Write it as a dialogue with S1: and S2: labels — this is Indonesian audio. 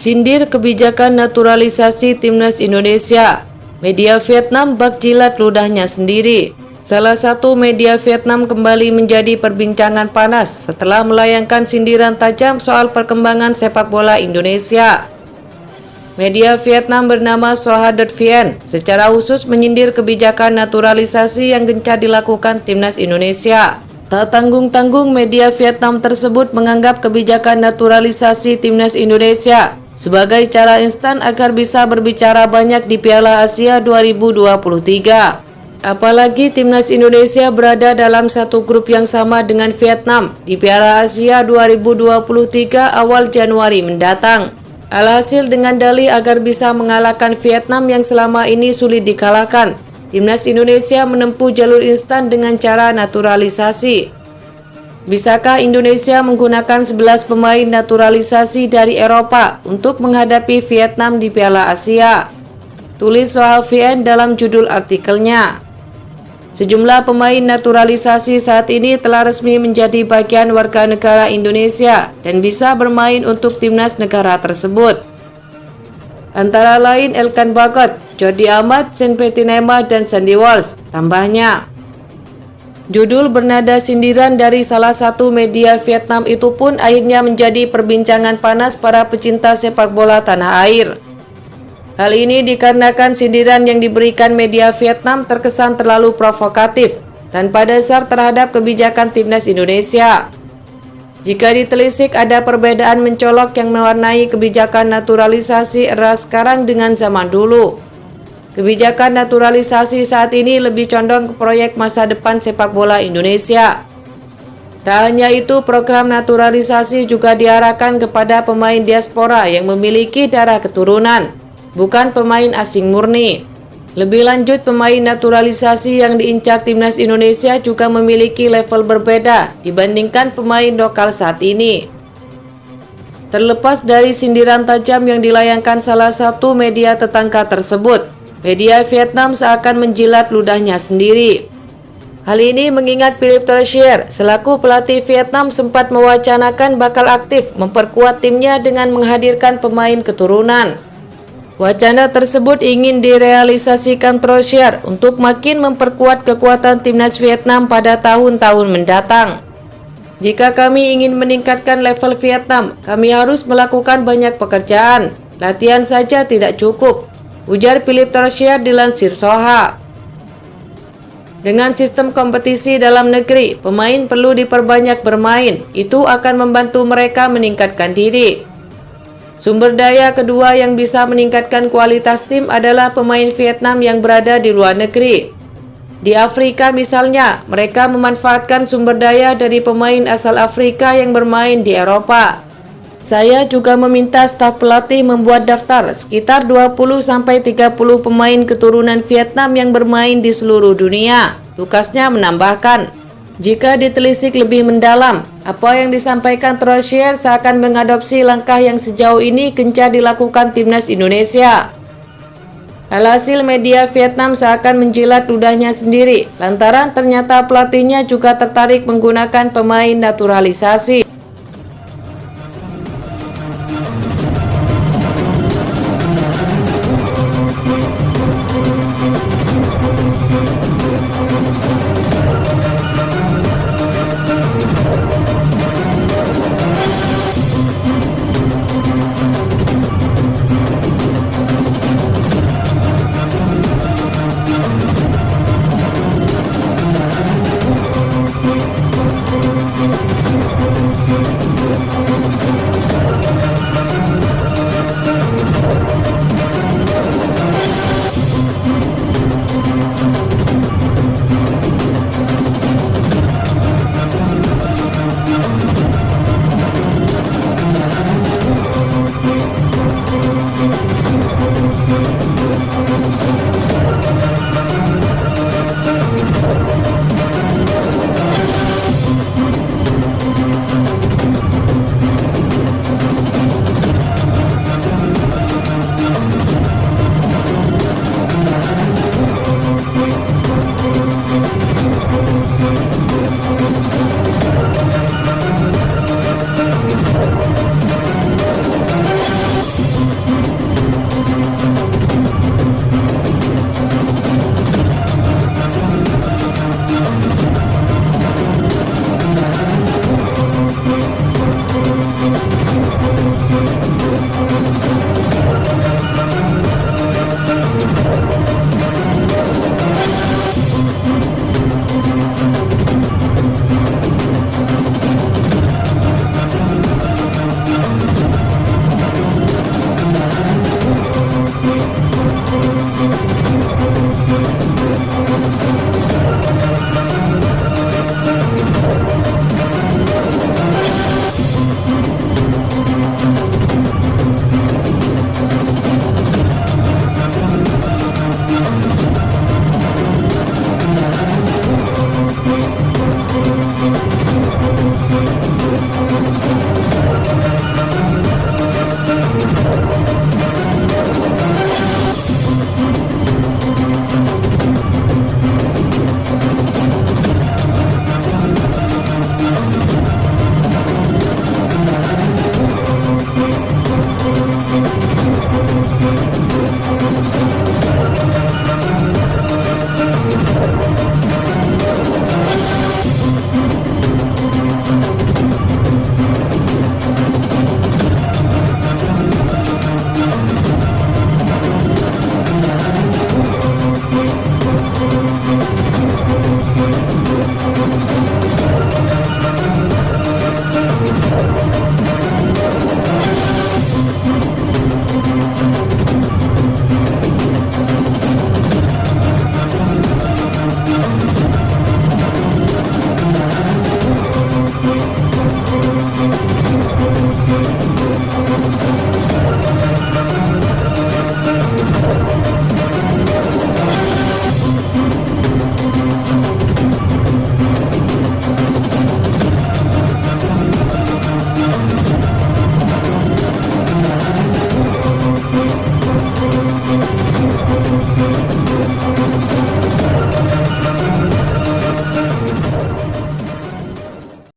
S1: Sindir kebijakan naturalisasi Timnas Indonesia. Media Vietnam bak jilat ludahnya sendiri. Salah satu media Vietnam kembali menjadi perbincangan panas setelah melayangkan sindiran tajam soal perkembangan sepak bola Indonesia. Media Vietnam bernama Soha.vn secara khusus menyindir kebijakan naturalisasi yang gencar dilakukan Timnas Indonesia. Tak tanggung-tanggung, media Vietnam tersebut menganggap kebijakan naturalisasi Timnas Indonesia sebagai cara instan agar bisa berbicara banyak di Piala Asia 2023. Apalagi Timnas Indonesia berada dalam satu grup yang sama dengan Vietnam di Piala Asia 2023 awal Januari mendatang. Alhasil dengan dalih agar bisa mengalahkan Vietnam yang selama ini sulit dikalahkan, Timnas Indonesia menempuh jalur instan dengan cara naturalisasi. Bisakah Indonesia menggunakan 11 pemain naturalisasi dari Eropa untuk menghadapi Vietnam di Piala Asia? Tulis Soha.vn dalam judul artikelnya. Sejumlah pemain naturalisasi saat ini telah resmi menjadi bagian warga negara Indonesia dan bisa bermain untuk timnas negara tersebut. Antara lain Elkan Bagot, Jordi Amat, Sen Petinema, dan Sandy Walsh. Tambahnya, judul bernada sindiran dari salah satu media Vietnam itu pun akhirnya menjadi perbincangan panas para pecinta sepak bola tanah air. Hal ini dikarenakan sindiran yang diberikan media Vietnam terkesan terlalu provokatif tanpa dasar terhadap kebijakan Timnas Indonesia. Jika ditelisik, ada perbedaan mencolok yang mewarnai kebijakan naturalisasi era sekarang dengan zaman dulu. Kebijakan naturalisasi saat ini lebih condong ke proyek masa depan sepak bola Indonesia. Tak hanya itu, program naturalisasi juga diarahkan kepada pemain diaspora yang memiliki darah keturunan, bukan pemain asing murni. Lebih lanjut, pemain naturalisasi yang diincar Timnas Indonesia juga memiliki level berbeda dibandingkan pemain lokal saat ini. Terlepas dari sindiran tajam yang dilayangkan salah satu media tetangga tersebut, media Vietnam seakan menjilat ludahnya sendiri. Hal ini mengingat Philippe Torchia selaku pelatih Vietnam sempat mewacanakan bakal aktif memperkuat timnya dengan menghadirkan pemain keturunan. Wacana tersebut ingin direalisasikan Torchia untuk makin memperkuat kekuatan timnas Vietnam pada tahun-tahun mendatang. Jika kami ingin meningkatkan level Vietnam, kami harus melakukan banyak pekerjaan. Latihan saja tidak cukup, ujar Philippe Torchia dilansir Soha. Dengan sistem kompetisi dalam negeri, pemain perlu diperbanyak bermain. Itu akan membantu mereka meningkatkan diri. Sumber daya kedua yang bisa meningkatkan kualitas tim adalah pemain Vietnam yang berada di luar negeri. Di Afrika misalnya, mereka memanfaatkan sumber daya dari pemain asal Afrika yang bermain di Eropa. Saya juga meminta staf pelatih membuat daftar sekitar 20-30 pemain keturunan Vietnam yang bermain di seluruh dunia. Tukasnya menambahkan. Jika ditelisik lebih mendalam, apa yang disampaikan Torchia seakan mengadopsi langkah yang sejauh ini gencar dilakukan Timnas Indonesia. Alhasil, media Vietnam seakan menjilat ludahnya sendiri, lantaran ternyata pelatihnya juga tertarik menggunakan pemain naturalisasi.